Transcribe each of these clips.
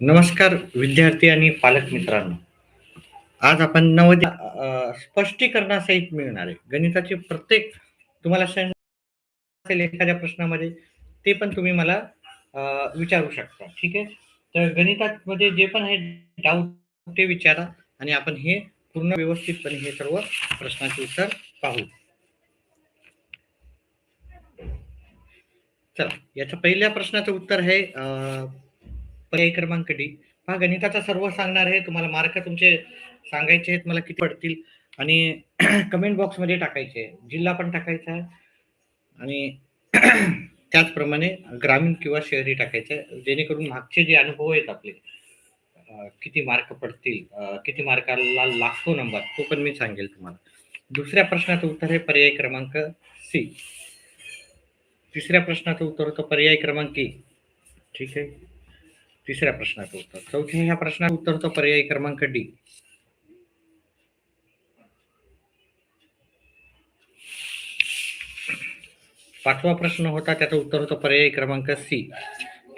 नमस्कार विद्यार्थी आणि पालक मित्रांनो. आज आपण नवोदय स्पष्टीकरणासहित मिळणार आहे. गणिताचे प्रत्येक तुम्हाला असेल एखाद्या प्रश्नामध्ये ते पण तुम्ही मला अ, विचारू शकता. ठीक आहे. तर गणितामध्ये जे पण आहे डाऊट ते विचारा आणि आपण हे पूर्ण व्यवस्थितपणे हे सर्व प्रश्नाचे उत्तर पाहू. चला, याच्या पहिल्या प्रश्नाचं उत्तर आहे पर्याय क्रमांक डी. हा गणिताचा सर्व सांगणार आहे. तुम्हाला मार्क तुमचे सांगायचे आहेत मला किती पडतील आणि कमेंट बॉक्समध्ये टाकायचे आहे. जिल्हा पण टाकायचा आहे आणि त्याचप्रमाणे ग्रामीण किंवा शहरी टाकायचं आहे. जेणेकरून मागचे जे अनुभव आहेत आपले किती मार्क पडतील, किती मार्काला लागतो नंबर तो पण मी सांगेल तुम्हाला. दुसऱ्या प्रश्नाचं उत्तर आहे पर्याय क्रमांक सी. तिसऱ्या प्रश्नाचं उत्तर होतं पर्याय क्रमांक ए. ठीक आहे. तिसऱ्या प्रश्नाचं उत्तर. चौथ्या ह्या प्रश्नाचं उत्तर होतं पर्याय क्रमांक डी. पाचवा प्रश्न होता त्याचं उत्तर होतं पर्याय क्रमांक सी.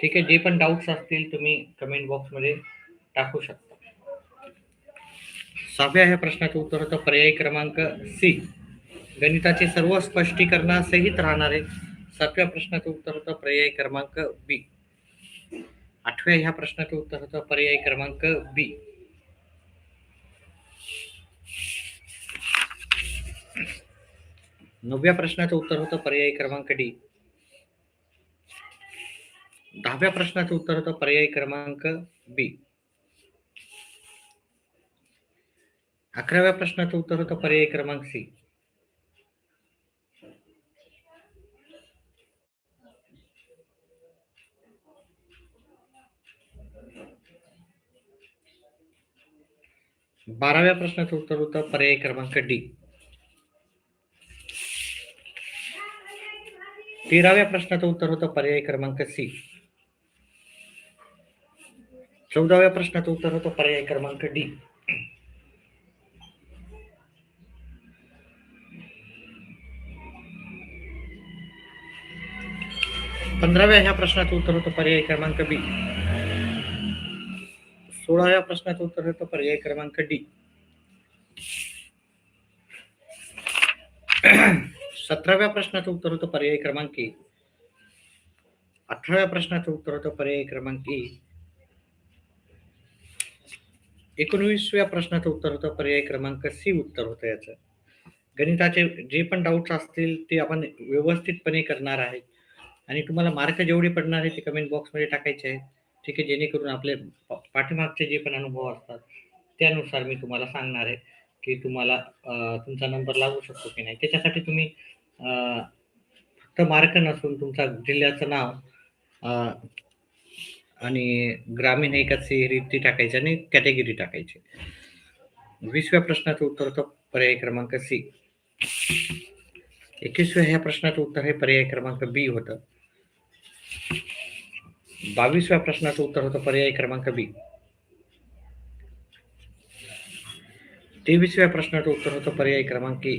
ठीक आहे. जे पण डाऊट्स असतील तुम्ही कमेंट बॉक्समध्ये टाकू शकता. सहाव्या ह्या प्रश्नाचं उत्तर होतं पर्याय क्रमांक सी. गणिताचे सर्व स्पष्टीकरणासहित राहणार आहे. सातव्या प्रश्नाचं उत्तर होतं पर्याय क्रमांक बी. आठव्या ह्या प्रश्नाचं उत्तर होतं पर्याय क्रमांक बी. नवव्या प्रश्नाचं उत्तर होतं पर्याय क्रमांक डी. दहाव्या प्रश्नाचं उत्तर होतं पर्याय क्रमांक बी. 11व्या प्रश्नाचं उत्तर होतं पर्याय क्रमांक सी. 12व्या प्रश्नाचं उत्तर होतं पर्याय क्रमांक डी. 13व्या प्रश्नाचं उत्तर होतं पर्याय क्रमांक सी. 14व्या प्रश्नाचं उत्तर होतं पर्याय क्रमांक डी. 15व्या ह्या प्रश्नाचं उत्तर होतं पर्याय क्रमांक बी. 16व्या प्रश्नाचं उत्तर होतं पर्याय क्रमांक डी. 17व्या प्रश्नाचं उत्तर होतं पर्याय क्रमांक ए. 18व्या प्रश्नाचं उत्तर होतं पर्याय क्रमांक ए. 19व्या प्रश्नाचं उत्तर होतं पर्याय क्रमांक सी उत्तर होतं याचं. गणिताचे जे पण डाऊट्स असतील ते आपण व्यवस्थितपणे करणार आहे आणि तुम्हाला मार्क जेवढे पडणार आहे ते कमेंट बॉक्समध्ये टाकायचे आहे. ठीक आहे. जेणेकरून आपले पाठीमागचे जे पण अनुभव असतात त्यानुसार मी तुम्हाला सांगणार आहे की तुम्हाला तुमचा नंबर लागू शकतो की नाही. त्याच्यासाठी तुम्ही फक्त मार्क नसून तुमचा जिल्ह्याचं नाव आणि ग्रामीण आहे का शहरी ती टाकायची आणि कॅटेगरी टाकायची. 20व्या प्रश्नाचं उत्तर होतं पर्याय क्रमांक सी. 21व्या ह्या प्रश्नाचं उत्तर हे पर्याय क्रमांक बी होतं. 22व्या प्रश्नाचं उत्तर होतं पर्याय क्रमांक बी. 23व्या प्रश्नाचं उत्तर होतं पर्याय क्रमांक ए.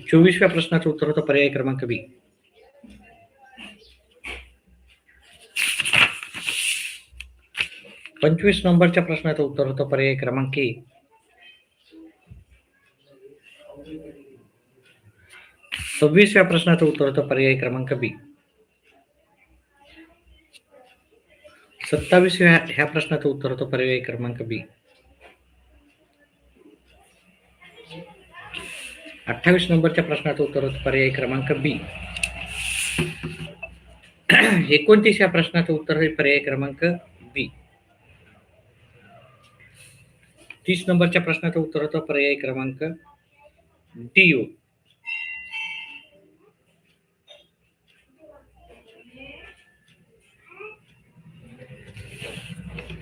24व्या प्रश्नाचं उत्तर होतं पर्याय क्रमांक बी. 25 नंबरच्या प्रश्नाचं उत्तर होतं पर्याय क्रमांक ए. 26व्या प्रश्नाचं उत्तर होतं पर्याय क्रमांक बी. 27व्या ह्या प्रश्नाचं उत्तर होतं पर्याय क्रमांक बी. 28 नंबरच्या प्रश्नाचं उत्तर होतं पर्याय क्रमांक बी. 29व्या प्रश्नाचं उत्तर हे पर्याय क्रमांक बी. 30 नंबरच्या प्रश्नाचं उत्तर होतं पर्याय क्रमांक डी.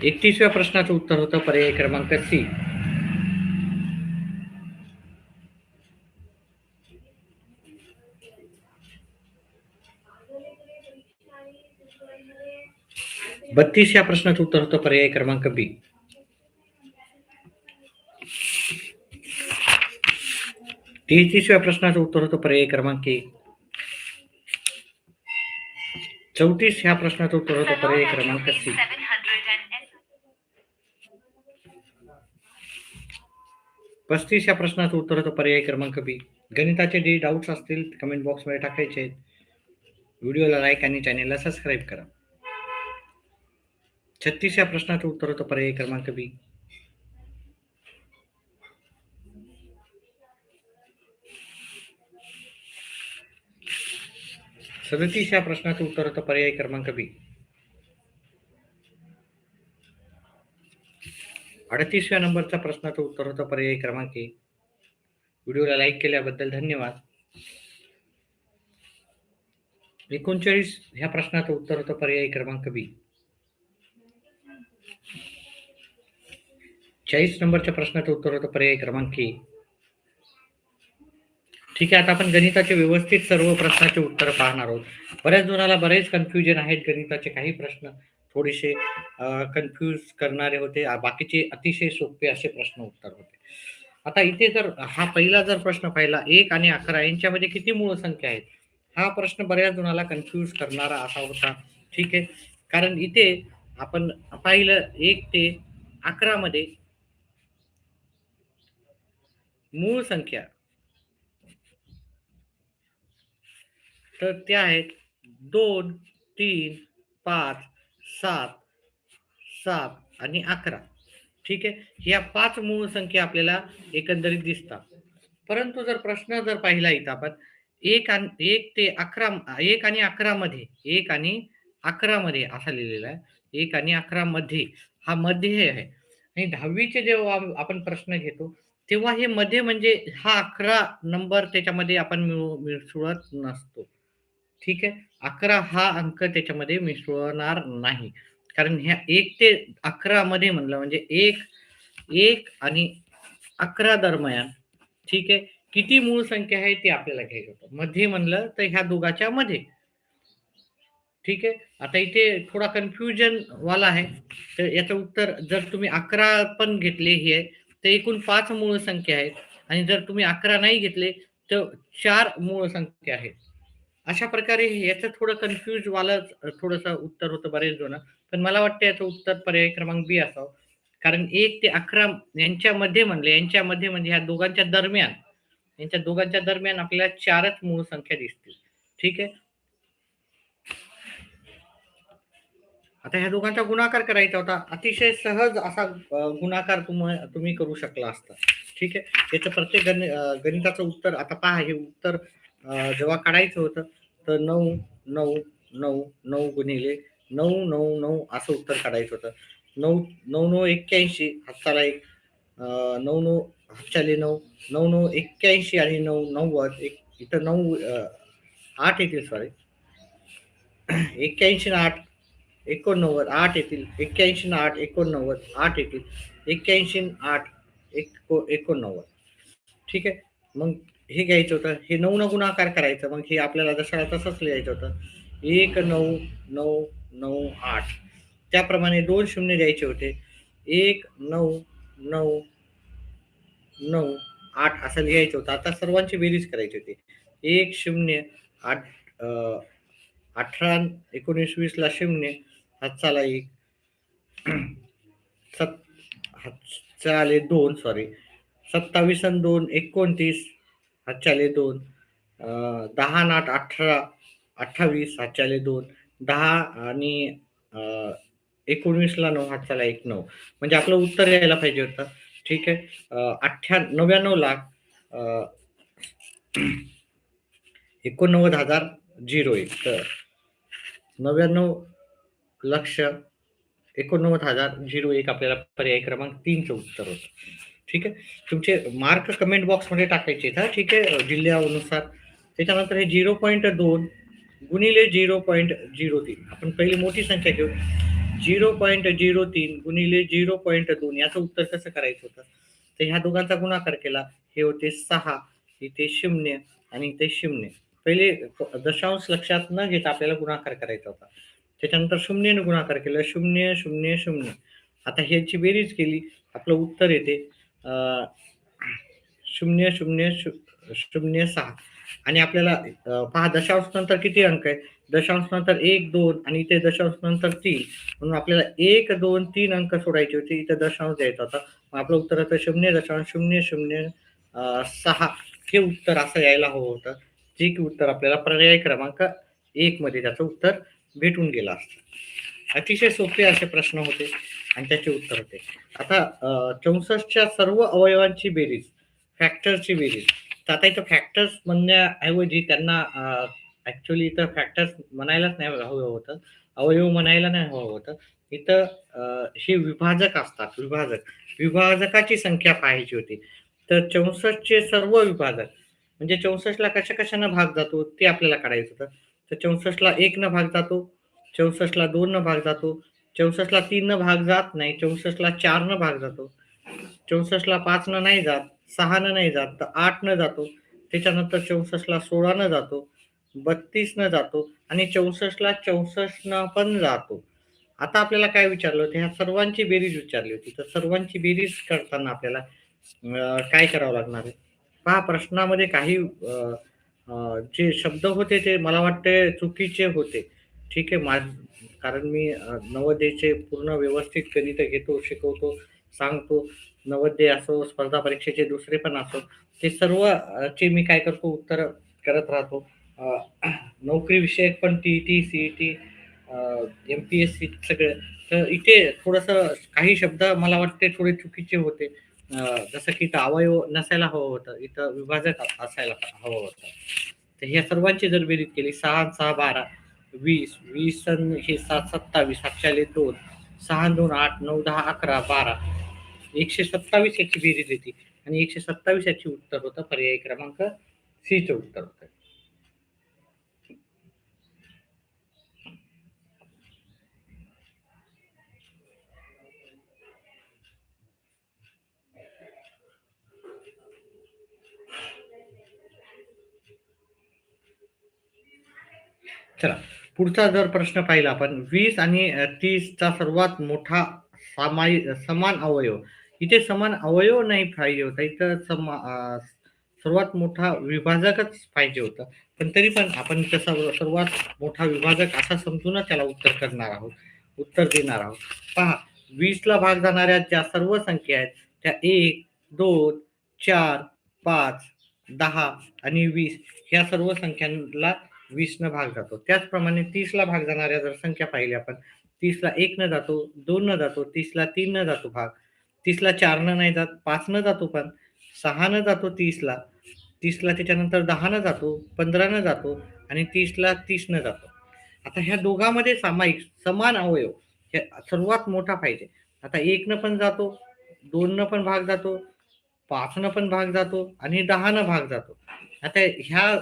31व्या प्रश्नाचं उत्तर होतं पर्याय क्रमांक सी. 32 या प्रश्नाचं उत्तर होतं पर्याय क्रमांक बी. 33व्या प्रश्नाचं उत्तर होतं पर्याय क्रमांक ए. 34 ह्या प्रश्नाचं उत्तर होतं पर्याय क्रमांक सी. 35 या प्रश्नाचं उत्तर होतं पर्याय क्रमांक बी. गणिताचे जे डाऊट्स असतील कमेंट बॉक्समध्ये टाकायचे आहेत. व्हिडिओला लाईक आणि चॅनेलला सबस्क्राईब करा. 36 या प्रश्नाचं उत्तर होतं पर्याय क्रमांक बी. 37 या प्रश्नाचं उत्तर होतं पर्याय क्रमांक बी. 38व्या नंबरच्या प्रश्नाचं उत्तर होतं पर्याय क्रमांक ए. व्हिडिओला लाईक केल्याबद्दल धन्यवाद. 39 ह्या प्रश्नाचं उत्तर होतं पर्याय क्रमांक बी. 40 नंबरच्या प्रश्नाचं उत्तर होतं पर्याय क्रमांक ए. ठीक आहे, आता आपण गणिताचे व्यवस्थित सर्व प्रश्नाचे उत्तर पाहणार आहोत. बऱ्याच जणाला बरेच कन्फ्युजन आहेत गणिताचे. काही प्रश्न थोडेसे कन्फ्यूज करणारे होते, बाकीचे अतिशय सोपे असे प्रश्न उत्तर होते. आता इथे जर हा पहिला जर प्रश्न पाहिला 1 आणि 11 यांच्यामध्ये किती मूळ संख्या आहेत, हा प्रश्न बऱ्याच जणाला कन्फ्यूज करणारा असा होता. ठीक आहे, कारण इथे आपण पाहिलं 1 ते 11 मध्ये मूळ संख्या तर त्या आहेत 2, 3, 5, 7, 7 आणि 11. ठीक आहे, ह्या 5 मूळ संख्या आपल्याला एकंदरीत दिसतात. परंतु जर प्रश्न जर पाहिला इथं आपण 1 ते 11 1 आणि 11 मध्ये 1 आणि 11 मध्ये असा लिहिलेला आहे. 1 आणि 11 मध्ये हा मध्ये आहे. आणि 10वीचे जेव्हा आपण प्रश्न घेतो तेव्हा हे मध्ये म्हणजे हा 11 नंबर त्याच्यामध्ये आपण मिसळत नसतो. ठीक आहे, 11 हा अंक त्याच्यामध्ये मिसळणार नाही. कारण ह्या 1 ते 11 मध्ये म्हणलं म्हणजे 1 आणि 11 दरम्यान ठीक आहे किती मूळ संख्या आहे ते आपल्याला घ्यायचं होतं. मध्ये म्हणलं तर ह्या दोघाच्या मध्ये. ठीक आहे, आता इथे थोडा कन्फ्युजन वाला आहे. तर याचं उत्तर जर तुम्ही 11 पण घेतले हे तर एकूण 5 मूळ संख्या आहेत आणि जर तुम्ही 11 नाही घेतले तर 4 मूळ संख्या आहेत. अशा प्रकारे याचं थोडं कन्फ्यूज वाला थोडंसं उत्तर होतं बरेच जण. पण मला वाटतं याचं उत्तर पर्याय क्रमांक बी असावं. कारण 1 ते 11 यांच्यामध्ये म्हणले, यांच्यामध्ये म्हणजे ह्या दोघांच्या दरम्यान, यांच्या दोघांच्या दरम्यान आपल्याला 4च मूळ संख्या दिसतील. ठीक आहे, आता ह्या दोघांचा गुणाकार करायचा होता. अतिशय सहज असा गुणाकार तुम्ही करू शकला असता. ठीक आहे, याचं प्रत्येक गणिताचं उत्तर आता पहा. हे उत्तर जेव्हा काढायचं होतं तर 9 9 9 9 गुणिले 9 9 9 असं उत्तर काढायचं होतं. 9 9 9 81 हाताला 1 9 9 हातच्याले 9 9 9 81 आणि 9 90 इथं 9 8 येतील. सॉरी 81 8 89 8 येतील. 81 8 89 8 येतील. 81 8 89. ठीक आहे, मग हे घ्यायचं होतं, हे 9 न गुणाकार करायचं. मग हे आपल्याला जसं तसंच लिहायचं होतं 1 9 9 9 8. त्याप्रमाणे 2 शून्य द्यायचे होते. 1 9 9 9 8 असं लिहायचं होतं. आता सर्वांची बेरीज करायची होती. 1 0 8 18 19 20 ला 0 हातचाला 1 हातचाले 2 सॉरी 27 आणि 2 29 हातचाले 2 10 आणि 8 18 28 हातचाले 2 10 आणि 19 ला 9 हातचाला 1 9. म्हणजे आपलं उत्तर यायला पाहिजे होतं. ठीक आहे, 99 लाख 89,001. तर 99,89,001 आपल्याला पर्याय क्रमांक 3चं उत्तर होतं. ठीक आहे, तुमचे मार्क कमेंट बॉक्समध्ये टाकायचे आहेत. ठीक आहे, जिल्ह्यानुसार. त्याच्यानंतर हे 0.2 गुणिले 0.03. आपण पहिली मोठी संख्या घेऊ. 0.03 गुणिले 0.2 याचं उत्तर कसं करायचं होतं. तर ह्या दोघांचा गुणाकार केला, हे होते 6, इथे 0 आणि इथे 0. पहिले दशांश लक्षात न घेता आपल्याला गुणाकार करायचा होता. त्याच्यानंतर 0 ने गुणाकार केला, 0 0 0. आता ह्याची बेरीज केली, आपलं उत्तर येते 0 0 0 6. आणि आपल्याला पहा दशांश नंतर किती अंक आहे. दशांश नंतर 1, 2 आणि इथे दशांश नंतर 3, म्हणून आपल्याला 1, 2, 3 अंक सोडायचे होते. इथे दशांश द्यायचा होता. आपलं उत्तर होतं 0.0006. हे उत्तर असं यायला हवं होतं, जे की उत्तर आपल्याला पर्याय क्रमांक 1 मध्ये त्याचं उत्तर भेटून गेलं असतं. अतिशय सोपे असे प्रश्न होते आणि त्याचे उत्तर होते. आता 64च्या सर्व अवयवांची बेरीज, फॅक्टरची बेरीज. तर आता इथं फॅक्टर्स म्हणण्याऐवजी त्यांना ऍक्च्युअली इथं फॅक्टर्स म्हणायलाच नाही हवं होतं, अवयव म्हणायला नाही हवं होतं. इथं हे विभाजक असतात, विभाजकाची संख्या पाहायची होती. तर 64चे सर्व विभाजक म्हणजे 64ला कशा कशानं भाग जातो ते आपल्याला काढायचं होतं. तर 64ला 1 न भाग जातो, 64ला 2 न भाग जातो, 64ला 3 न भाग जात नाही, 64ला 4 न भाग जातो, 64ला 5 न नाही जात, 6 न नाही जात, तर 8 न जातो. त्याच्यानंतर 64ला 16 न जातो, 32 न जातो आणि 64ला 64 न पण जातो. आता आपल्याला काय विचारलं होतं, ह्या सर्वांची बेरीज विचारली होती. तर सर्वांची बेरीज करताना आपल्याला काय करावं लागणार आहे? पहा प्रश्नामध्ये काही जे शब्द होते ते मला वाटते चुकीचे होते. ठीक आहे. कारण मी नवोदयचे पूर्ण व्यवस्थित गणितं घेतो, शिकवतो, सांगतो. नवोदय असो, स्पर्धा परीक्षेचे दुसरे पण असो, ते सर्व चे मी काय करतो उत्तर करत राहतो. नोकरीविषयक पण टी-ई-टी, सी-ई-टी, एम-पी-एस-सी सगळं. तर इथे थोडंसं काही शब्द मला वाटते थोडे चुकीचे होते. जसं की इथं अवयव नसायला हवं होतं, इथं विभाजक असायला हवं होतं. तर ह्या सर्वांची जर बेरीज केली 6 आणि 6 12, 20, 20 अन् हे 7 27, 7 2, 6 2 8, 9 10 11 12, 127 याची बेरीज येते आणि 127 याची उत्तर होतं पर्याय क्रमांक सी चं उत्तर होतं. चला, पुढचा जर प्रश्न पाहिला आपण 20 आणि 30 चा सर्वात मोठा समान अवयव. इथे समान अवयव नाही पाहिजे होता. इथं सर्वात मोठा विभाजकच पाहिजे होता. पण तरी पण आपण इथं सर्वात मोठा विभाजक असा समजूनच त्याला उत्तर करणार आहोत. उत्तर देणार आहोत. पहा 20 ला भाग जाणाऱ्या ज्या सर्व संख्या आहेत त्या 1, 2, 4, 5, 10 आणि 20 ह्या सर्व संख्यांना 20 न भाग जातो. त्याचप्रमाणे 30 ला भाग जाणाऱ्या जर संख्या पाहिल्या आपण, 30 ला 1 न जातो, 2 न जातो, 30 ला 3 न जातो भाग, 30 ला 4 न नाही जात, 5 न जातो पण, 6 न जातो 30 ला, 30 ला त्याच्यानंतर 10 न जातो, 15 न जातो आणि 30 ला 30 न जातो. आता ह्या दोघांमध्ये सामायिक समान अवयव हे सर्वात मोठा पाहिजे. आता 1 न पण जातो, 2 न पण भाग जातो, 5 न पण भाग जातो आणि 10 न भाग जातो. आता ह्या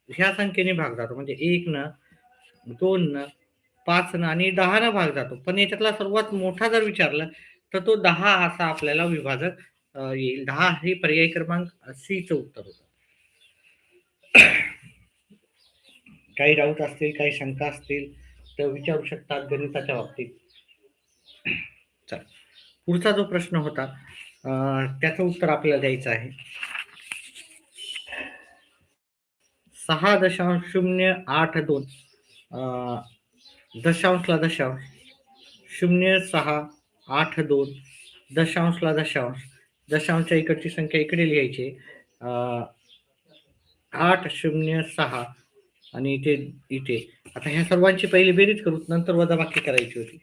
ह्या संख्येने भाग जातो म्हणजे 1 न, 2 न, 5 न आणि 10 न भाग जातो. पण याच्यातला सर्वात मोठा जर विचारला तर तो 10 असा आपल्याला विभाजक येईल. 10 हे पर्याय क्रमांक सी चं उत्तर होतं. काही डाऊट असतील, काही शंका असतील तर विचारू शकतात गणिताच्या बाबतीत. चला, पुढचा जो प्रश्न होता त्याचं उत्तर आपल्याला द्यायचं आहे. 6.082 दशांशला दशांश 0.682 दशांशला दशांश, दशांशच्या इकडची संख्या इकडे लिहायची 806 आणि इथे इथे. आता ह्या सर्वांची पहिली बेरीज करू, नंतर वजाबाकी करायची होती.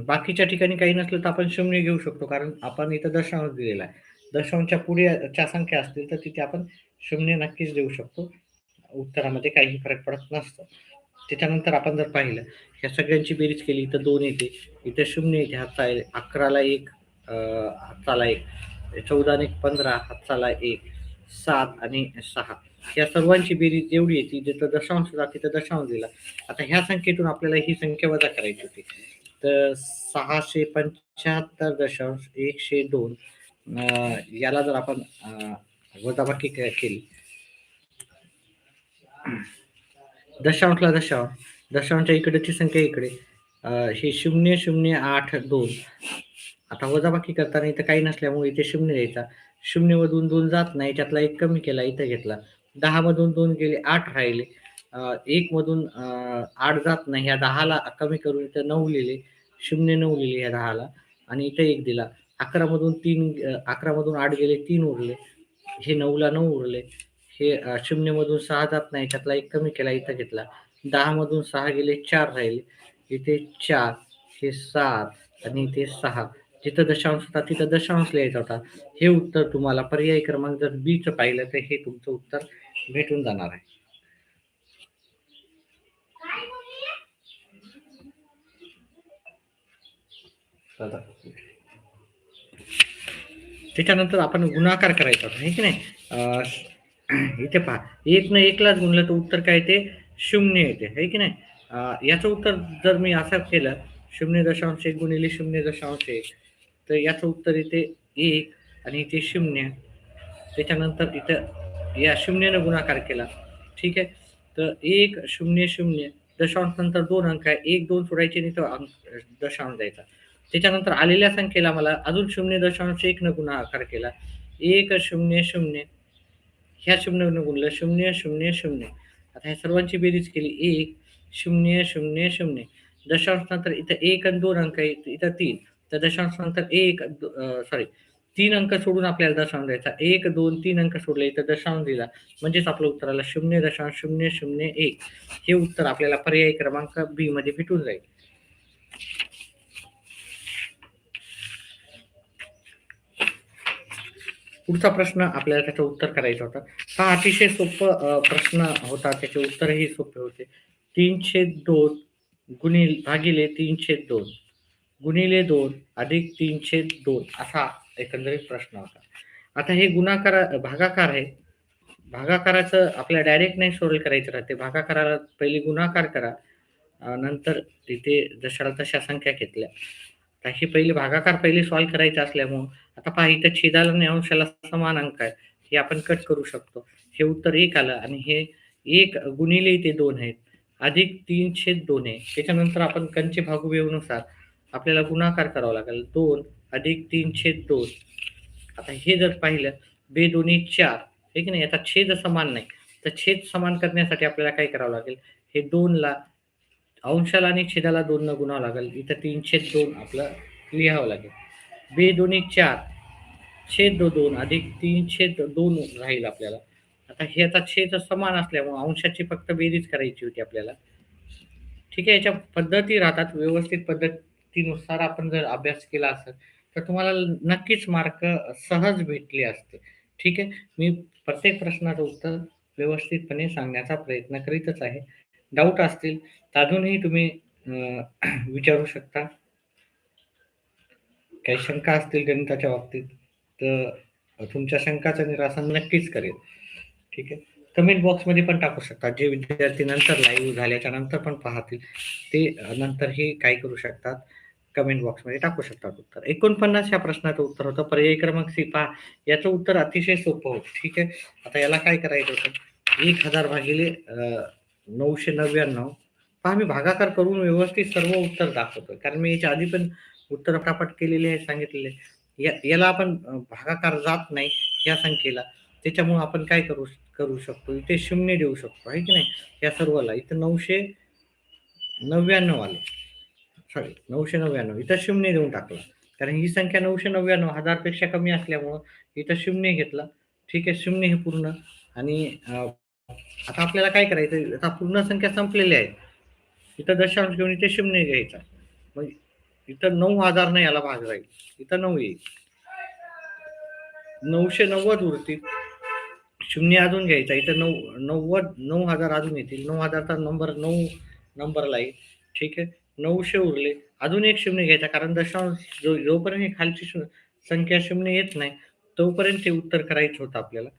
बाकीच्या ठिकाणी काही नसलं तर आपण शून्य घेऊ शकतो, कारण आपण इथं दशांश दिलेला आहे. दशांशच्या पुढेच्या संख्या असतील तर तिथे आपण शून्य नक्कीच देऊ शकतो. उत्तरामध्ये काही फरक पडत नसतो. त्याच्यानंतर आपण जर पाहिलं ह्या सगळ्यांची बेरीज केली तर 2 येते, इथे 0 येते, हातचा 11ला 1, हातचाला 1, 14 आणि 15, हातचाला 1, 7 आणि 6 या सर्वांची बेरीज एवढी येते. जिथं दशांश होता तिथं दशांश दिला. आता ह्या संख्येतून आपल्याला ही संख्या वजा करायची होती. तर 675.102 याला जर आपण वजाबाकी केली, दशांशला दशांश, दशांशच्या इकडची संख्या इकडे, हे 0.082. आता वजाबाकी करताना इथं काही नसल्यामुळे इथे 0 द्यायचा. 0 मधून 2 जात नाही, त्यातला 1 कमी केला, इथं घेतला. 10 मधून 2 गेले, 8 राहिले. 1 मधून 8 जात नाही. ह्या 10ला कमी करून इथं 9 लिहिले. 0-9 लिहिले ह्या 10ला आणि इथं 1 दिला. 11 मधून 11 मधून 8 गेले, 3 उरले. हे 9ला 9 उरले. हे 0 मधून 6 जात नाही. त्यातला 1 कमी केला, इथं घेतला. 10 मधून 6 गेले, 4 राहिले. इथे 4, हे 7 आणि इथे 6. जिथं दशांश होता तिथं दशांश लिहायचा होता. हे उत्तर तुम्हाला पर्याय क्रमांक जर बीचं पाहिलं तर हे तुमचं उत्तर भेटून जाणार आहे. त्याच्यानंतर आपण गुणाकार करायचा होता, हे की नाही. इथे पहा, 1 ने 1 लाच गुणलं तर उत्तर काय येते? 0 येते, है की नाही. याचं उत्तर जर मी असं केलं 0.1 गुणिले 0.1, तर याचं उत्तर येते 1 आणि इथे 0. त्याच्यानंतर इथं या 0 ने गुणाकार केला, ठीक आहे. तर 1 0 0 दशांश नंतर 2 अंक आहे. 1 2 सोडायचे आणि तो दशांश द्यायचा. त्याच्यानंतर आलेल्या संख्येला मला अजून 0.1 न गुणाकार केला. 1 0 0 ह्या 0 न गुणलं 0 0 0. आता ह्या सर्वांची बेरीज केली 1 0 0 0. दशांश नंतर इथं 1 आणि 2 अंक आहे, इथं 3. तर दशांश नंतर 3 अंक सोडून आपल्याला दशांश द्यायचा. 1 2 3 अंक सोडले, इथं दशांश दिला. म्हणजेच आपलं उत्तर आलं 0.001. हे उत्तर आपल्याला पर्याय क्रमांक बी मध्ये भेटून जाईल. पुढचा प्रश्न आपल्याला त्याचं उत्तर करायचं होतं. हा अतिशय सोपं प्रश्न होता. त्याचे उत्तरही सोपे होते. 3/2 भागिले 3/2 गुणिले 2 अधिक 3/2 असा एकंदरीत प्रश्न होता. आता हे भागाकार आहे. भागाकाराचं आपल्याला डायरेक्ट नाही सॉल्व्ह करायचं राहते. भागाकाराला पहिले गुणाकार करा, नंतर तिथे जशा तशा संख्या घेतल्या. तर हे पहिले भागाकार सॉल्व्ह करायचा असल्यामुळं आता पहा, इथं छेदाला आणि अंशाला समान अंक आहे. हे आपण कट करू शकतो. हे उत्तर 1 आलं आणि हे 1 गुणिले इथे 2 आहेत. अधिक 3/2 आहे. त्याच्यानंतर आपण कंचे भागूनुसार आपल्याला गुणाकार करावा लागेल. 2 अधिक 3/2. आता हे जर पाहिलं, 2 दोन्ही 4, हे की नाही. आता छेद समान नाही. तर छेद समान करण्यासाठी आपल्याला काय करावं लागेल? हे 2ला अंशाला आणि छेदाला 2 न गुणावं लागेल. इथं 3/2 आपलं लिहावं लागेल. 2 दोन्ही 4 छेद 2 अधिक 3/2 राहील आपल्याला. आता हे आता छेद समान असल्यामुळे अंशाची फक्त बेरीज करायची होती आपल्याला. ठीक आहे. याच्या पद्धती राहतात. व्यवस्थित पद्धतीनुसार आपण जर अभ्यास केला असेल तर तुम्हाला नक्कीच मार्क सहज भेटले असते. ठीक आहे. मी प्रत्येक प्रश्नाचं उत्तर व्यवस्थितपणे सांगण्याचा प्रयत्न करीतच आहे. डाऊट असतील तर अजूनही तुम्ही विचारू शकता. काही शंका असतील गणिताच्या बाबतीत तर तुमच्या शंकाचं निरासन नक्कीच करेल. ठीक आहे. कमेंट बॉक्समध्ये पण टाकू शकता. जे विद्यार्थी नंतर लाईव्ह झाल्याच्या नंतर पण पाहतील ते नंतरही काय करू शकतात, कमेंट बॉक्समध्ये टाकू शकतात उत्तर. 49 या प्रश्नाचं उत्तर होतं. पर्याय क्रमांक सी पहा, याचं उत्तर अतिशय सोपं होतं. ठीक आहे. आता याला काय करायचं होतं? 1000 भागिले 999. पहा, मी भागाकार करून व्यवस्थित सर्व उत्तर दाखवतोय, कारण मी याच्या आधी पण उत्तर पटापट केलेले आहे, सांगितलेले. याला आपण भागाकार जात नाही या संख्येला. त्याच्यामुळे आपण काय करू करू शकतो, इथे 0 देऊ शकतो, आहे की नाही. या सर्वला इथं 999 आले, सॉरी 999, इथं 0 देऊन टाकलं. कारण ही संख्या 999 1000पेक्षा कमी असल्यामुळं इथं 0 घेतला. ठीक आहे. 0 हे पूर्ण. आणि आता आपल्याला काय करायचं, आता पूर्ण संख्या संपलेल्या आहेत. इथं दशांश घेऊन इथे 0 घ्यायचा. मग इथं 9000 ने याला भाग राहील. इथं 9 येईल. 990 उरतील. 0 अजून घ्यायचा. इथं 9000 अजून येतील. 9000चा नंबर 9 नंबरला येईल. ठीक आहे. 900 उरले. अजून एक 0 घ्यायचा, कारण दशांश जोपर्यंत ही खालची संख्या 0 येत नाही तोपर्यंत ते उत्तर करायचं होतं आपल्याला.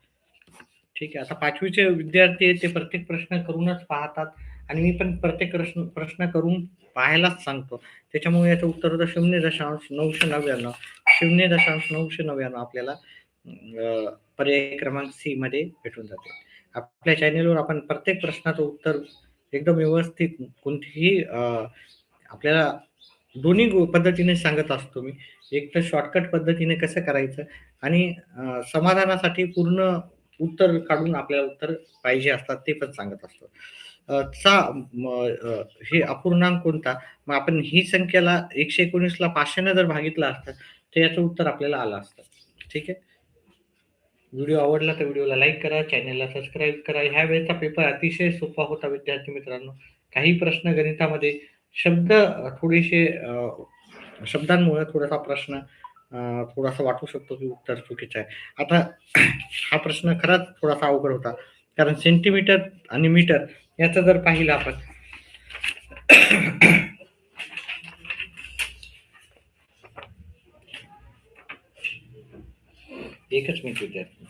ठीक आहे. आता 5वीचे विद्यार्थी आहेत, ते प्रत्येक प्रश्न करूनच पाहतात आणि मी पण प्रत्येक प्रश्न करून पाहायलाच सांगतो. त्याच्यामुळे याचं उत्तर होतं 0.999. 0.999 आपल्याला पर्याय क्रमांक सी मध्ये भेटून जाते. आपल्या चॅनेलवर आपण प्रत्येक प्रश्नाचं उत्तर एकदम व्यवस्थित, कोणतीही आपल्याला दोन्ही पद्धतीने सांगत असतो मी. एक तर शॉर्टकट पद्धतीने कसं करायचं आणि समाधानासाठी पूर्ण उत्तर काढून आपल्याला उत्तर पाहिजे असतात ते पण सांगत असतो. चा हे अपूर्णांक कोणता? मग आपण ही संख्याला 119 ला 500 ने जर भागितलं असतं, तर याचं उत्तर आपल्याला आलं असतं. ठीक आहे. व्हिडिओ आवडला तर व्हिडिओला लाईक करा, चॅनलला सबस्क्राईब करा. ह्या वेळेचा पेपर अतिशय सोपा होता विद्यार्थी मित्रांनो. काही प्रश्न गणितामध्ये शब्द थोडेसे शब्दांमुळे थोडासा प्रश्न थोडासा वाटू शकतो की उत्तर चुकीचं आहे. आता हा प्रश्न खराच थोडासा अवघड होता. कारण सेंटीमीटर आणि मीटर याचं जर पाहिलं आपण एकच मिनिट विद्यार्थी.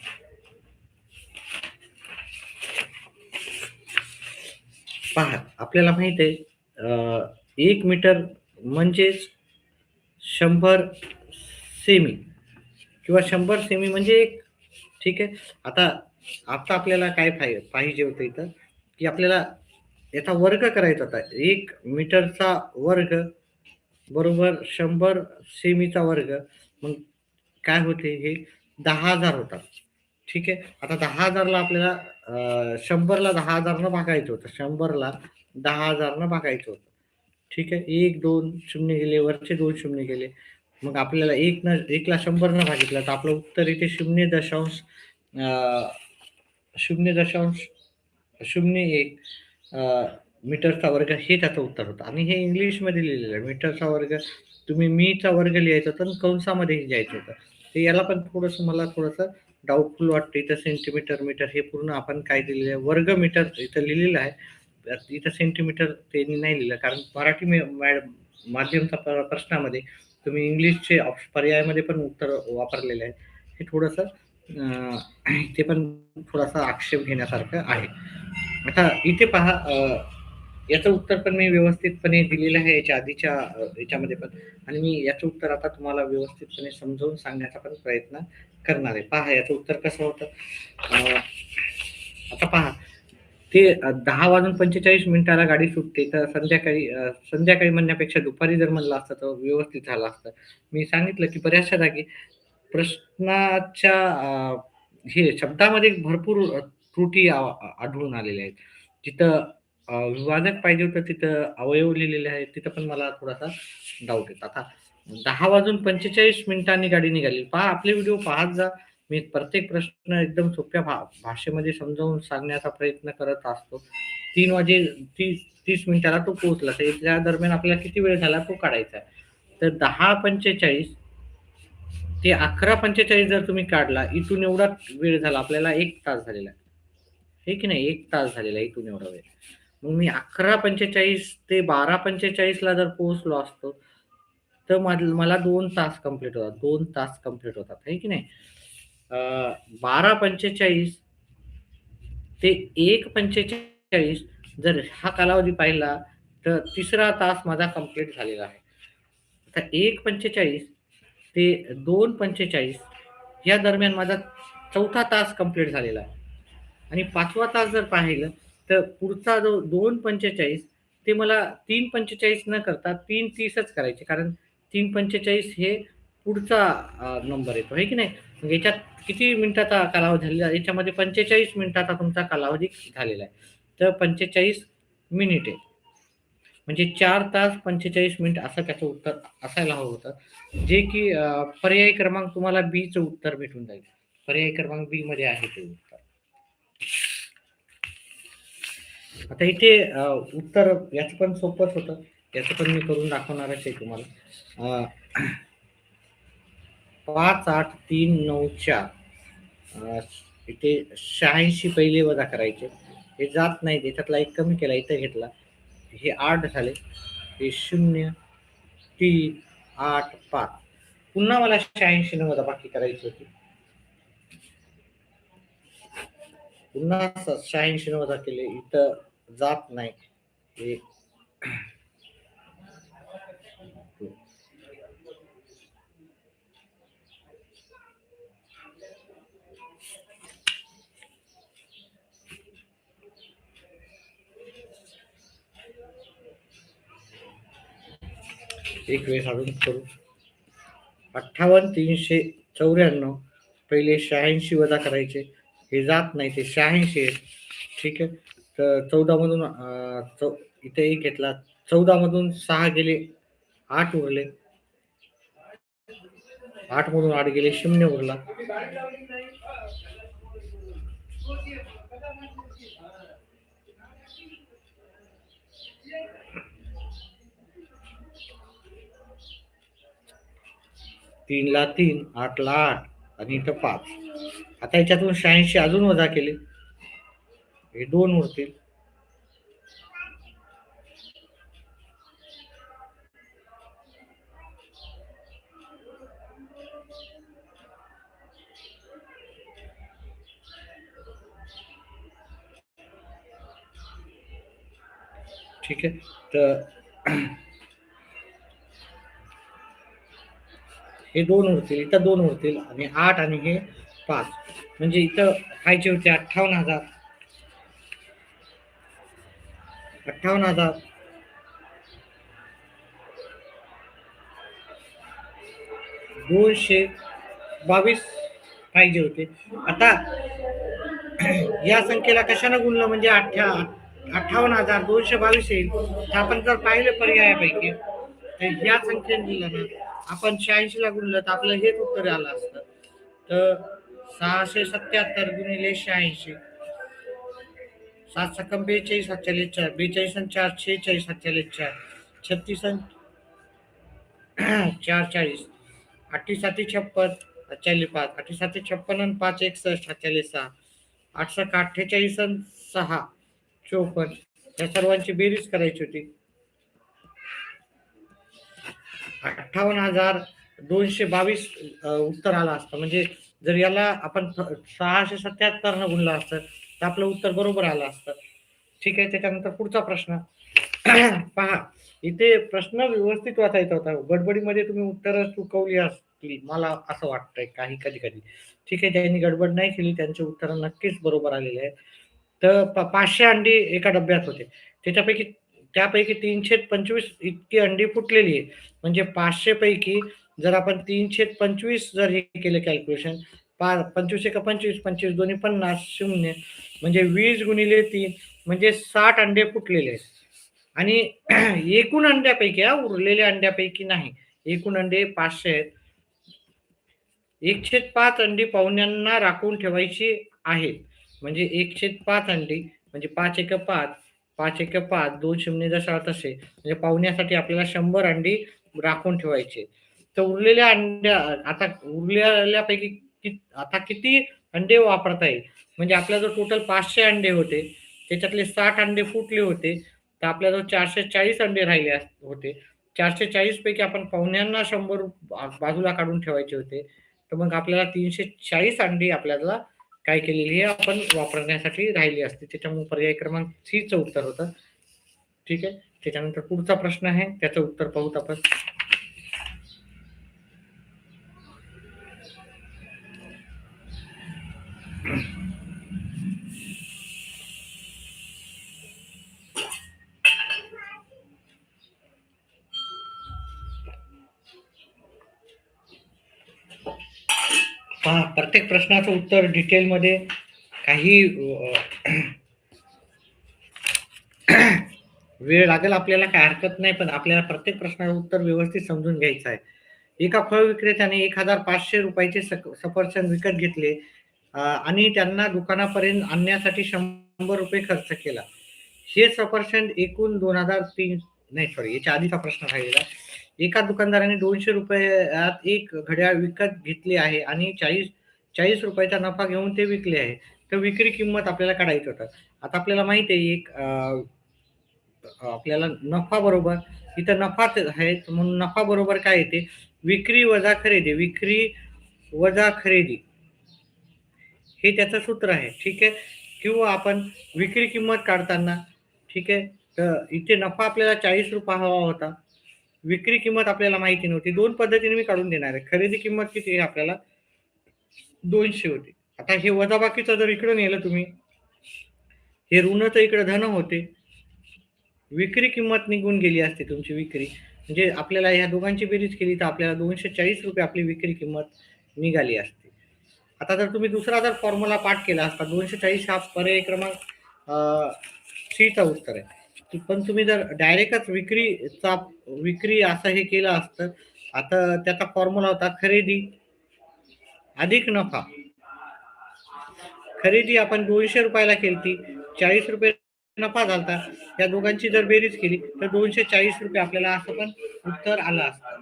पहा आपल्याला माहित आहे 1 मीटर म्हणजेच 100 सेमी किंवा 100 सेमी म्हणजे एक. ठीक आहे. आता आता आपल्याला काय पाहिजे होतं इथं, की आपल्याला याचा वर्ग करायचा होता. 1 मीटरचा वर्ग बरोबर 100 सेमीचा वर्ग. मग काय होते हे 10,000 होतात. ठीक आहे. आता 10,000 ला आपल्याला 100 ला 10,000 न भागायचं होतं. 100 ला 10,000 न भागायचं होतं. ठीक आहे. 1, 2 शून्य गेले, वरचे 2 शून्य गेले. मग आपल्याला 1 ला 100 न भागितलं तर आपलं उत्तर इथे 0.01 मीटरचा वर्ग हे त्याचं उत्तर होतं. आणि हे इंग्लिशमध्ये लिहिलेलं आहे. मीटरचा वर्ग तुम्ही मीचा वर्ग लिहायचा होता आणि कंसामध्ये लिहायचं होतं. तर याला पण थोडंसं मला थोडंसं डाऊटफुल वाटतं. इथं सेंटीमीटर, मीटर हे पूर्ण आपण काय दिलेलं आहे, वर्ग मीटर इथं लिहिलेलं आहे. इथं सेंटीमीटर त्यांनी नाही लिहिलं. कारण मराठी माध्यमचा प्रश्नामध्ये तुम्ही इंग्लिशचे पर्यायामध्ये पण उत्तर वापरलेले आहे. हे थोडंसं ते पण थोडासा आक्षेप घेण्यासारखं आहे. आता इथे पहा याचं उत्तर पण मी व्यवस्थितपणे दिलेलं आहे याच्या आधीच्या याच्यामध्ये पण. आणि मी याचं उत्तर आता तुम्हाला व्यवस्थितपणे समजावून सांगण्याचा पण प्रयत्न करणार आहे. पहा याचं उत्तर कसं होतं. आता पहा ते 10:45 गाडी सुटते तर संध्याकाळी म्हणण्यापेक्षा दुपारी जर म्हणलं असतं तर व्यवस्थित झालं असतं. मी सांगितलं की बऱ्याचशा जागी प्रश्नाच्या हे शब्दामध्ये भरपूर त्रुटी आढळून आलेल्या आहेत. जिथं विवादक पाहिजे होतं तिथं अवयव लिहिलेले आहेत. तिथं पण मला थोडासा डाऊट येतो. आता 10:45 गाडी निघाली. पहा आपले व्हिडिओ पाहत जा. मी प्रत्येक प्रश्न एकदम सोप्या भाषेमध्ये समजावून सांगण्याचा प्रयत्न करत असतो. 3 वाजे 30 मिनिटाला तो पोहोचला. तर त्या दरम्यान आपल्याला किती वेळ झाला तो काढायचा आहे. तर 10:45 ते 11:45 जर तुम्ही काढला, इथून एवढा वेळ झाला आपल्याला 1 तास झालेला आहे. हे की नाही? 1 तास झालेला आहे इथून एवढा वेळ. मग मी 11:45 ते 12:45 ला जर पोहोचलो असतो, तर मला 2 तास कंप्लीट होतात. 2 तास कंप्लीट होतात. आहे की नाही? 12:45 ते 1:45 जर हा कालावधी पाहिला, तर तिसरा तास माझा कंप्लीट झालेला आहे. आता 1:45 ते 2:45 या दरम्यान माझा चौथा तास कंप्लीट झालेला आहे. आणि 5वा तास जर पाहिलं, तर पुढचा जो 2:45 ते मला 3:45 न करता 3:30च करायचे. कारण 3:45 हे पुढचा नंबर येतो, आहे की नाही? मग याच्यात किती मिनिटाचा कालावधी झालेला आहे? याच्यामध्ये 45 मिनिटाचा तुमचा कालावधी झालेला आहे. तर 45 मिनिटे म्हणजे 4 तास 45 मिनिट असं त्याचं उत्तर असायला हवं होतं. जे की पर्याय क्रमांक तुम्हाला बीचं उत्तर भेटून जाईल. पर्याय क्रमांक बी मध्ये आहे ते उत्तर. आता इथे उत्तर याचं पण सोपंच होतं. याचं पण मी करून दाखवणारच आहे तुम्हाला. 5, 8, 3, 9, 4 इथे 86 पहिले वजा करायचे. हे जात नाही. त्याच्यातला एक कमी केला, इथं घेतला. हे 8 झाले. हे 0, 3, 8, 5. पुन्हा मला 86 ने वजाबाकी करायची होती. पुन्हा 86 ने वजा केले. इथं जात नाही. हे एक वेळेस अजून करू. 58,394 पहिले 86 वजा करायचे. हे जात नाही. ते 86 आहे. ठीक आहे. तर 14 मधून इथे 1 घेतला. 14 मधून 6 गेले, 8 उरले. 8 मधून 8 गेले, 0 उरला. 3 ला 3, 8 ला 8 आणि इथं 5. आता याच्यातून 86 अजून वजा केले. हे 2 उरतील. ठीक आहे. तर हे 2 उरतील, इथं 2 उरतील आणि 8 आणि हे 5. म्हणजे इथं खायचे होते 58,000. 58,000. 222 पाहिजे होते. आता या संख्येला कशानं गुणलं म्हणजे 58,222 येईल. तर आपण जर पाहिलं पर्यायापैकी तर या संख्येने दिलं ना, आपण 86 ला गुणलं तर आपलं हेच उत्तर आलं असतं. तर 677 गुणिले 86, 7 सकम 42, 47 4, 42 आणि 4 46, 47 4, 36 4 40, 8 7 56, 45, 8 7 56 आणि 5 61, 47 6, 8 7 48 आणि 6 54. या सर्वांची बेरीज करायची होती. 58,222 उत्तर आलं असतं. म्हणजे जर याला आपण 677 न गुणलं असतं तर आपलं उत्तर बरोबर आलं असतं. ठीक आहे. त्याच्यानंतर पुढचा प्रश्न पहा. इथे प्रश्न व्यवस्थित वाचायचा होता. गडबडीमध्ये तुम्ही उत्तरं चुकवली असतील, मला असं वाटतंय कधी-कधी. ठीक आहे. ज्यांनी गडबड नाही केली त्यांची उत्तरं नक्कीच बरोबर आलेली आहेत. तर 500 अंडी एका डब्यात होते. त्यापैकी 325 इतकी अंडी फुटलेली आहे. म्हणजे 500 पैकी जर आपण 325 जर हे केलं कॅल्क्युलेशन, 25 एका 25, 25 दोन्ही 50, 0 म्हणजे 20 गुणिले 3 म्हणजे 60 अंडे फुटलेले आहेत. आणि एकूण अंड्यापैकी उरलेल्या अंड्यापैकी नाही. एकूण अंडे 500 आहेत. 1/5 अंडी पाहुण्यांना राखून ठेवायची आहेत. म्हणजे 1/5 अंडी म्हणजे 5 एके 5, 5 एके 5, 2 शून्य जसा तसे. म्हणजे पाहुण्यासाठी आपल्याला 100 अंडी राखून ठेवायची. तर उरलेल्यापैकी आता किती अंडे वापरता येईल? म्हणजे आपल्याजवळ टोटल 500 अंडे होते. त्याच्यातले 60 अंडे फुटले होते. तर आपल्याजवळ 440 अंडे राहिले होते. 440 पैकी आपण पाहुण्यांना 100 बाजूला काढून ठेवायचे होते. तर मग आपल्याला 340 अंडी आपल्याला काय केलेली आहे आपण वापरण्यासाठी राहिली असते. त्याच्यामुळे पर्याय क्रमांक सी चं उत्तर होतं. ठीक आहे. त्याच्यानंतर पुढचा प्रश्न आहे, त्याचं उत्तर पाहूत आपण. पहा, प्रत्येक प्रश्नाचं उत्तर डिटेलमध्ये काही वेळ लागेल आपल्याला, काही हरकत नाही. पण आपल्याला प्रत्येक प्रश्नाचं उत्तर व्यवस्थित समजून घ्यायचं आहे. एका फळ विक्रेत्याने 1,500 रुपयाचे सफरचंद विकत घेतले आणि त्यांना दुकानापर्यंत आणण्यासाठी 100 रुपये खर्च केला. हे सफरचंद एकूण 2,003 नाही सॉरी याच्या आधीचा प्रश्न राहिलेला. एका दुकानदाराने 200 रुपयात एक घड्याळ विकत घेतले आहे आणि 40 रुपयाचा नफा घेऊन ते विकले आहे. तर विक्री किंमत आपल्याला काढायचं होतं. आता आपल्याला माहिती आहे आपल्याला नफा बरोबर इथं नफाच आहे, म्हणून नफा बरोबर काय येते? विक्री वजा खरेदी. विक्री वजा खरेदी हे त्याचं सूत्र आहे. ठीक आहे. किंवा आपण विक्री किंमत काढताना, ठीक आहे, तर इथे नफा आपल्याला 40 रुपये हवा होता. विक्री किंमत आपल्याला माहिती नव्हती. 2 पद्धतीने मी काढून देणार आहे. खरेदी किंमत किती आहे आपल्याला? 200 होती. आता हे वजाबाकीचं जर इकडे नेलं तुम्ही, हे ऋणचं इकडे धन होते. विक्री किंमत निघून गेली असते तुमची विक्री. म्हणजे आपल्याला ह्या दोघांची बेरीज केली तर आपल्याला 240 रुपये आपली विक्री किंमत निघाली असते. आता जर तुम्ही दुसरा जर फॉर्म्युला पाठ केला असता, 240 हा पर्याय क्रमांक चा उत्तर आहे. पण तुम्ही जर डायरेक्टच विक्री असं हे केलं असतं, आता त्याचा फॉर्म्युला होता खरेदी अधिक नफा. खरेदी आपण 200 रुपयाला केली, 40 रुपये नफा झालता. या दोघांची जर बेरीज केली तर 240 रुपये आपल्याला असं पण उत्तर आलं असतं.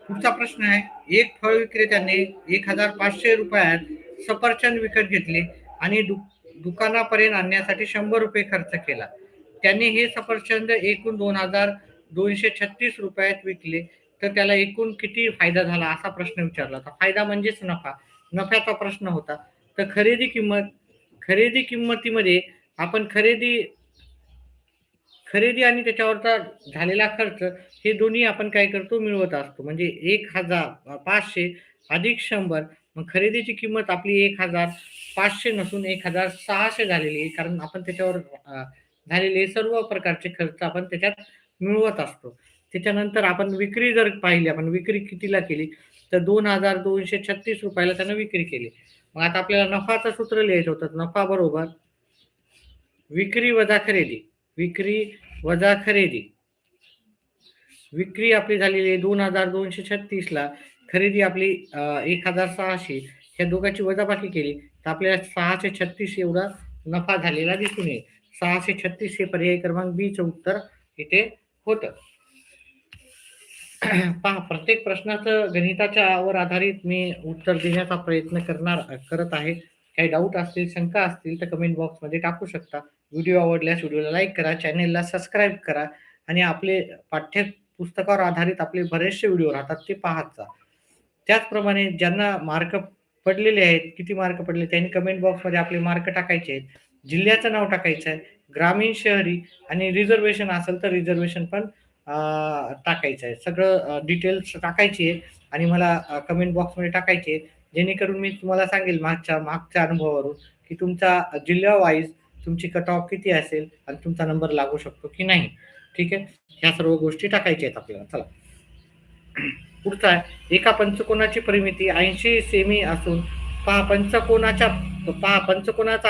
पुढचा प्रश्न आहे, एक फळ विक्रेत्याने 1500 रुपयात सफरचंद विकत घेतले आणि दुकानापर्यंत आणण्यासाठी 100 रुपये खर्च केला. त्यांनी हे सफरचंद एकूण 2236 रुपयात विकले, तर त्याला एकूण किती फायदा झाला असा प्रश्न विचारला होता. फायदा म्हणजेच नफा, नफ्याचा प्रश्न होता. तर खरेदी किंमतीमध्ये आपण खरेदी आणि त्याच्यावरचा झालेला खर्च हे दोन्ही आपण काय करतो, मिळवत असतो. म्हणजे 1500 अधिक 100, मग खरेदीची किंमत आपली 1500 नसून 1600 झालेली आहे, कारण आपण त्याच्यावर झालेले सर्व प्रकारचे खर्च आपण त्याच्यात मिळवत असतो. त्याच्यानंतर आपण विक्री जर पाहिली, आपण विक्री कितीला केली, तर 2236 रुपयाला त्यानं विक्री केली. मग आता आपल्याला नफाचं सूत्र लिहायचं होतं. नफा बरोबर विक्री वजा खरेदी. विक्री वजा खरेदी. विक्री आपली झालेली आहे 2236 ला, खरेदी आपली 1600. ह्या दोघांची वजाबाकी केली तर आपल्याला 636 एवढा नफा झालेला दिसून येईल. 636 हे पर्याय क्रमांक बी चं उत्तर इथे होतं. पहा, प्रत्येक प्रश्नाचं गणिताच्या वर आधारित मी उत्तर देण्याचा प्रयत्न करत आहे. काही डाऊट असतील, शंका असतील तर कमेंट बॉक्समध्ये टाकू शकता. व्हिडिओ आवडल्यास व्हिडिओला लाईक करा, चॅनेलला सबस्क्राईब करा आणि आपले पाठ्यपुस्तकावर आधारित आपले बरेचसे व्हिडिओ राहतात ते पाहत जा. त्याचप्रमाणे ज्यांना मार्क पडलेले आहेत, किती मार्क पडले त्यांनी कमेंट बॉक्समध्ये आपले मार्क टाकायचे आहेत. जिल्ह्याचं नाव टाकायचं आहे, ग्रामीण, शहरी आणि रिझर्वेशन असेल तर रिझर्वेशन पण टाकायचं आहे. सगळं डिटेल्स टाकायची आहे आणि मला कमेंट बॉक्समध्ये टाकायची आहे, जेणेकरून मी तुम्हाला सांगेल मागच्या अनुभवावरून की तुमचा जिल्हा वाईज तुमची कट ऑफ किती असेल आणि तुमचा नंबर लागू शकतो की नाही. ठीक आहे, ह्या सर्व गोष्टी टाकायच्या आहेत आपल्याला. चला पुढचा आहे, एका पंचकोनाची परिमिती 80 सेमी असून पंचकोनाचा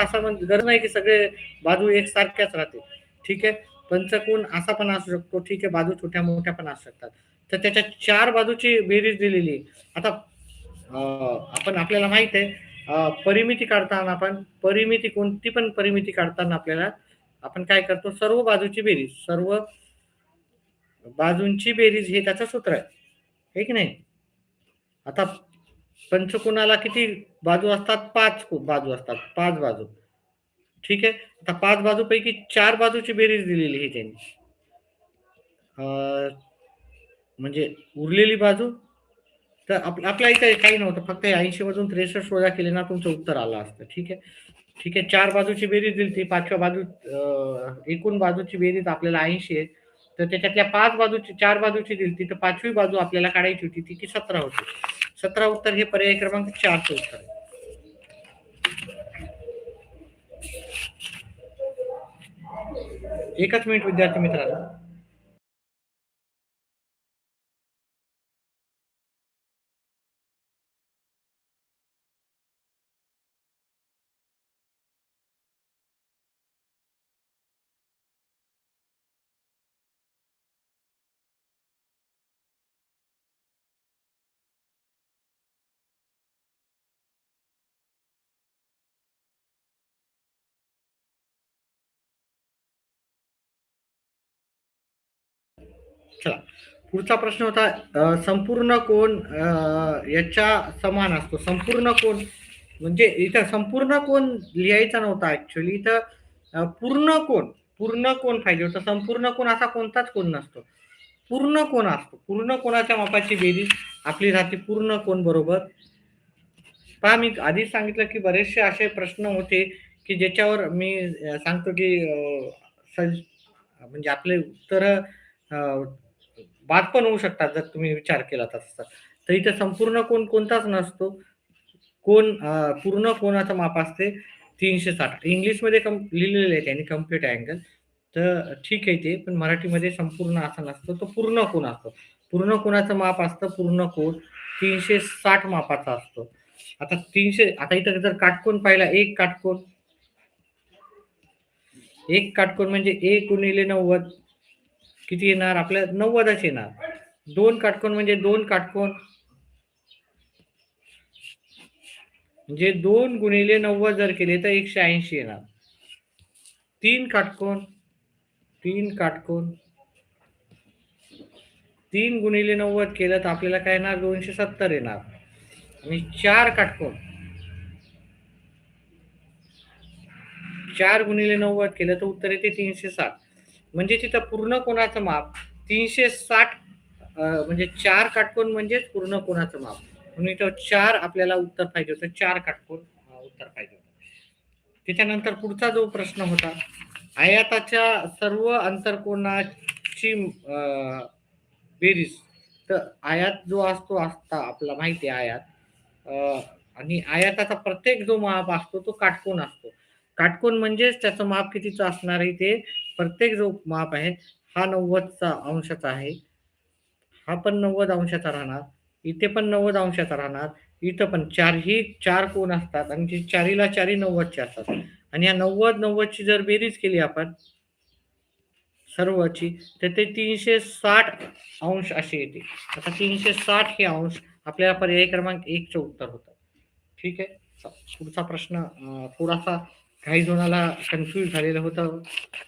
असा गरज नाही की सगळे बाजू एकसारख्याच राहतील. ठीक आहे, पंचकोन असा पण असू शकतो. ठीक आहे, बाजू छोट्या मोठ्या पण असू शकतात. तर त्याच्या 4 बाजूची बेरीज दिलेली आहे. आता आपल्याला माहित आहे, परिमिती काढताना कोणती पण परिमिती काढताना आपल्याला आपण काय करतो, सर्व बाजूंची बेरीज हे त्याचं सूत्र आहे, हे की नाही. आता पंचकोनाला किती बाजू असतात, 5 बाजू असतात, 5 बाजू. ठीक आहे, आता 5 बाजूपैकी 4 बाजूची बेरीज दिलेली आहे त्यांनी. म्हणजे उरलेली बाजू, तर आपल्या इथे काही नव्हतं, फक्त 80 मधून 63 वजा केले ना तुमचं उत्तर आलं असतं. ठीक आहे, ठीक आहे. 4 बाजूची बेरीज दिली ती, 5व्या बाजू एकूण बाजूची बेरीज आपल्याला 80 आहे. तर त्याच्यातल्या 4 बाजूची दिली ती, तर 5वी बाजू आपल्याला काढायची होती, ती की 17 होती. 17 उत्तर हे पर्याय क्रमांक 4 चं उत्तर आहे. एकच मिनिट विद्यार्थी मित्रांनो. चला पुढचा प्रश्न होता, संपूर्ण कोण याच्या समान असतो. संपूर्ण कोण म्हणजे इथं संपूर्ण कोण लिहायचा नव्हता ऍक्च्युअली, इथं पूर्ण कोण पाहिजे होतं. संपूर्ण कोण असा कोणताच कोण नसतो, पूर्ण कोण असतो. पूर्ण कोणाच्या मापाची बेरीज आपली राहते पूर्ण कोण बरोबर. पहा, मी आधीच सांगितलं की बरेचसे असे प्रश्न होते की ज्याच्यावर मी सांगतो की म्हणजे आपले उत्तर बाद पण होऊ शकतात जर तुम्ही विचार केला तसा. तर इथे संपूर्ण कोन कोणताच नसतो. पूर्ण कोनाचं माप असते 360. इंग्लिशमध्ये लिहिलेलं आहे त्यांनी कंप्लीट अँगल. तर ठीक आहे ते, पण मराठीमध्ये संपूर्ण असा नसतो, तो पूर्ण कोन असतो. पूर्ण कोनाचं माप असतं पूर्ण कोन 360 मापाचा असतो. आता इथं जर काटकोन पाहिला, एक काटकोन म्हणजे 1 गुणिले 90 किती येणार? आपल्याला 90च येणार. 2 काटकोन म्हणजे 2 काटकोन म्हणजे 2 गुणिले 90 जर केले तर 180 येणार. 3 काटकोन 3 गुणिले 90 केलं तर आपल्याला काय येणार? 270 येणार. आणि 4 गुणिले 90 केलं तर उत्तर येते 360. म्हणजे तिथं पूर्ण कोनाचं माप 360 म्हणजे 4 काटकोन म्हणजेच पूर्ण कोनाचं माप. म्हणून इथं 4 आपल्याला उत्तर पाहिजे होतं. 4 काटकोन उत्तर पाहिजे होतं. त्याच्यानंतर पुढचा जो प्रश्न होता, आयताच्या सर्व अंतर्कोनाची बेरीज. तर आयात जो असतो आपला माहिती आहे आयात. आणि आयाताचा प्रत्येक जो माप असतो तो काटकोन असतो. काटकोन म्हणजेच त्याचं माप कितीचं असणार आहे ते प्रत्येक जो माप आहे हा 90 अंशाचा आहे. हा पण 90 अंशाचा राहणार. इथे पण 90 अंशाचा राहणार. इथं पण चार कोन असतात आणि चारीला चारी 90चे असतात. आणि या 90 ची जर बेरीज केली आपण सर्वची तर ते 360 अंश अशी येते. आता 360 हे अंश आपल्याला पर्याय क्रमांक 1 चं उत्तर होतं. ठीक आहे. पुढचा प्रश्न थोडासा काही जणाला कन्फ्यूज झालेलं होतं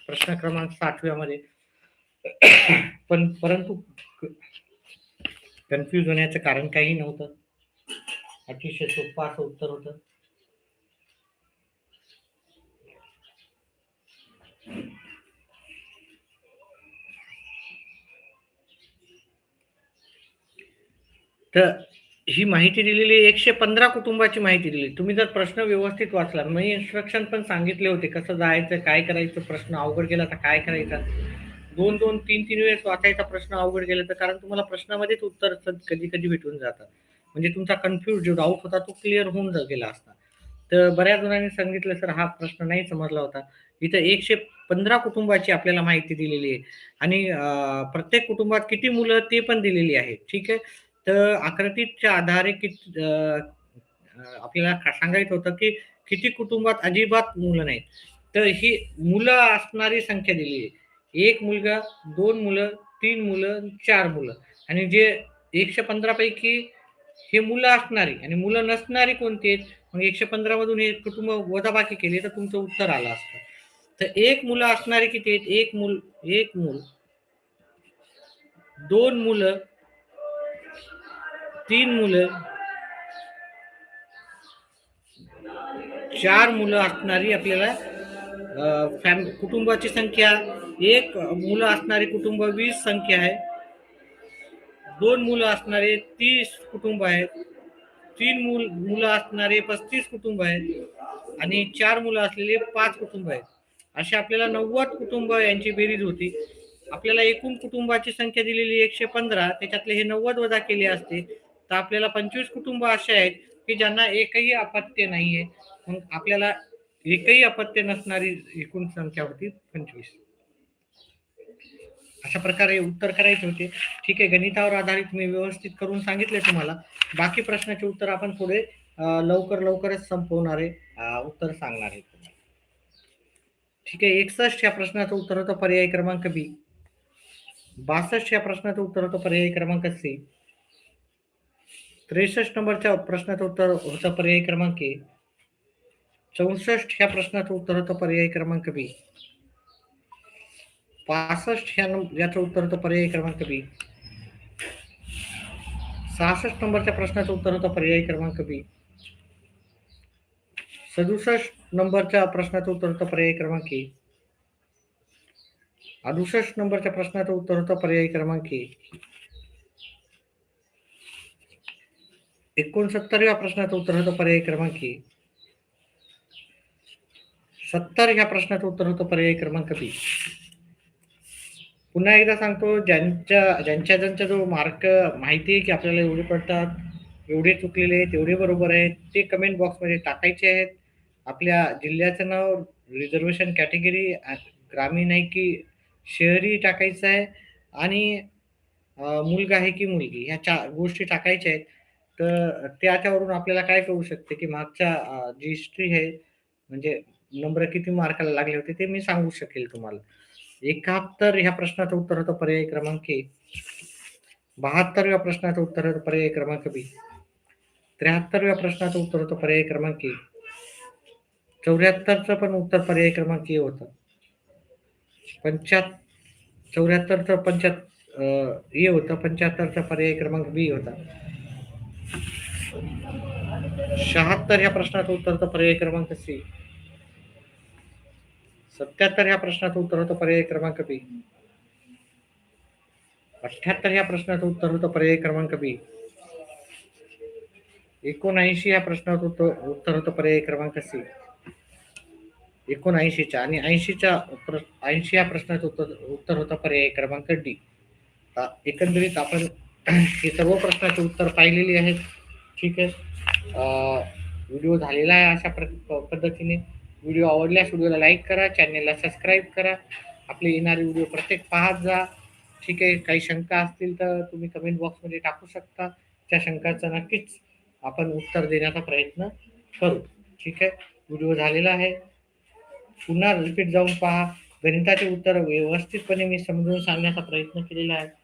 प्रश्न क्रमांक 60व्या मध्ये. परंतु कन्फ्यूज होण्याचं कारण काही नव्हतं. अतिशय सोपं असं उत्तर होतं. तर ही माहिती दिलेली 115 कुटुंबाची माहिती दिली. तुम्ही जर प्रश्न व्यवस्थित वाचला, मी इन्स्ट्रक्शन पण सांगितले होते कसं जायचं, काय करायचं, प्रश्न अवघड गेला तर काय करायचं. 2-2, 3-3 वेळेस वाचायचा प्रश्न अवघड गेला तर कारण तुम्हाला प्रश्नामध्येच उत्तर कधी-कधी भेटून जातं. म्हणजे तुमचा कन्फ्यूज जो डाऊट होता तो क्लिअर होऊन गेला असता. तर बऱ्याच जणांनी सांगितलं सर हा प्रश्न नाही समजला होता. इथं 115 कुटुंबाची आपल्याला माहिती दिलेली आहे आणि प्रत्येक कुटुंबात किती मुलं ते पण दिलेली आहे. ठीक आहे. तर आकृतीच्या आधारे आपल्याला सांगायचं होतं की किती कुटुंबात अजिबात मुलं नाहीत. तर ही मुलं असणारी संख्या दिलेली आहे. 1 मुलगा, 2 मुलं, 3 मुलं, 4 मुलं आणि जे 115 पैकी हे मुलं असणारी आणि मुलं नसणारी कोणती आहेत? मग 115 मधून हे कुटुंब वजाबाकी केली तर तुमचं उत्तर आलं असतं. तर 1 मुलं असणारे किती आहेत? 1 मूल, 2 मुलं, 3 मुलं, 4 मुलं असणारी आपल्याला कुटुंबाची संख्या. 1 मुलं असणारे कुटुंब 20 संख्या आहे. 2 मुलं असणारे 30 कुटुंब आहेत. 3 मुलं असणारे 35 कुटुंब आहेत आणि 4 मुलं असलेले 5 कुटुंब आहेत. असे आपल्याला 90 कुटुंब यांची बेरीज होती. आपल्याला एकूण कुटुंबाची संख्या दिलेली 115, त्याच्यातले हे 90 वजा केले असते तर आपल्याला 25 कुटुंब असे आहेत की ज्यांना एकही अपत्य नाहीये. मग आपल्याला एकही अपत्य नसणारी एकूण संख्या होती 25. अशा प्रकारे उत्तर करायचे होते. ठीक आहे. गणितावर आधारित मी व्यवस्थित करून सांगितले तुम्हाला. बाकी प्रश्नाचे उत्तर आपण पुढे लवकरच संपवणारे उत्तर सांगणार आहे. ठीक आहे. 61 या प्रश्नाचं उत्तर होतं पर्याय क्रमांक बी. 62 या प्रश्नाचं उत्तर होतं पर्याय क्रमांक सी. 63 नंबरच्या प्रश्नाचं उत्तर होतं पर्याय क्रमांक ए. 64 ह्या प्रश्नाचं उत्तर होतं पर्याय क्रमांक बी. 65 याचं उत्तर होतं पर्याय क्रमांक बी. 66 नंबरच्या प्रश्नाचं उत्तर होतं पर्याय क्रमांक बी. 67 नंबरच्या प्रश्नाचं उत्तर होतं पर्याय क्रमांक ए. 68 नंबरच्या प्रश्नाचं उत्तर होतं पर्याय क्रमांक ए. 69व्या प्रश्नाचं उत्तर होतं पर्याय क्रमांक ए. 70 ह्या प्रश्नाचं उत्तर होतं पर्याय क्रमांक बी. पुन्हा एकदा सांगतो, ज्यांच्या जो मार्क माहिती आहे की आपल्याला एवढे पडतात, एवढे चुकलेले आहेत, एवढे बरोबर आहेत, ते कमेंट बॉक्समध्ये टाकायचे आहेत. आपल्या जिल्ह्याचं नाव, रिझर्वेशन कॅटेगरी, ग्रामीण आहे की शहरी टाकायचं आहे, आणि मुलगा आहे की मुलगी, ह्या गोष्टी टाकायच्या आहेत. तर त्याच्यावरून आपल्याला काय कळू शकते की मागच्या जी हिस्ट्री आहे, म्हणजे नंबर किती मार्काला लागले होते, ते मी सांगू शकेल तुम्हाला. 71 ह्या प्रश्नाचं उत्तर होतं पर्याय क्रमांक ए. 72व्या प्रश्नाचं उत्तर होतं पर्याय क्रमांक बी. 73व्या प्रश्नाचं उत्तर होतं पर्याय क्रमांक ए. 74चं पण उत्तर पर्याय क्रमांक ए होतं. 74चं ए होतं. 75चा पर्याय क्रमांक बी होता. 76 ह्या प्रश्नाचं उत्तर होतं पर्याय क्रमांक सी. 77 ह्या प्रश्नाचं उत्तर होतं पर्याय क्रमांक बी. 78 ह्या प्रश्नाचं उत्तर होतं पर्याय क्रमांक बी. 79 या प्रश्नाचं उत्तर होतं पर्याय क्रमांक सी. 79च्या आणि 80 या प्रश्नाचं उत्तर होतं पर्याय क्रमांक डी. एकंदरीत आपण हे सर्व प्रश्नाचे उत्तर पाहिलेली आहेत. ठीक आहे. व्हिडिओ झालेला आहे अशा पद्धतीने. व्हिडिओ आवडल्यास व्हिडिओला लाईक करा, चॅनेलला सबस्क्राईब करा. आपले येणारे व्हिडिओ प्रत्येक पाहत जा. ठीक आहे. काही शंका असतील तर तुम्ही कमेंट बॉक्समध्ये टाकू शकता. त्या शंकाचं नक्कीच आपण उत्तर देण्याचा प्रयत्न करू. ठीक आहे. व्हिडिओ झालेला आहे. पुन्हा रिपीट जाऊन पहा. गणिताचे उत्तर व्यवस्थितपणे मी समजून सांगण्याचा प्रयत्न केलेला आहे.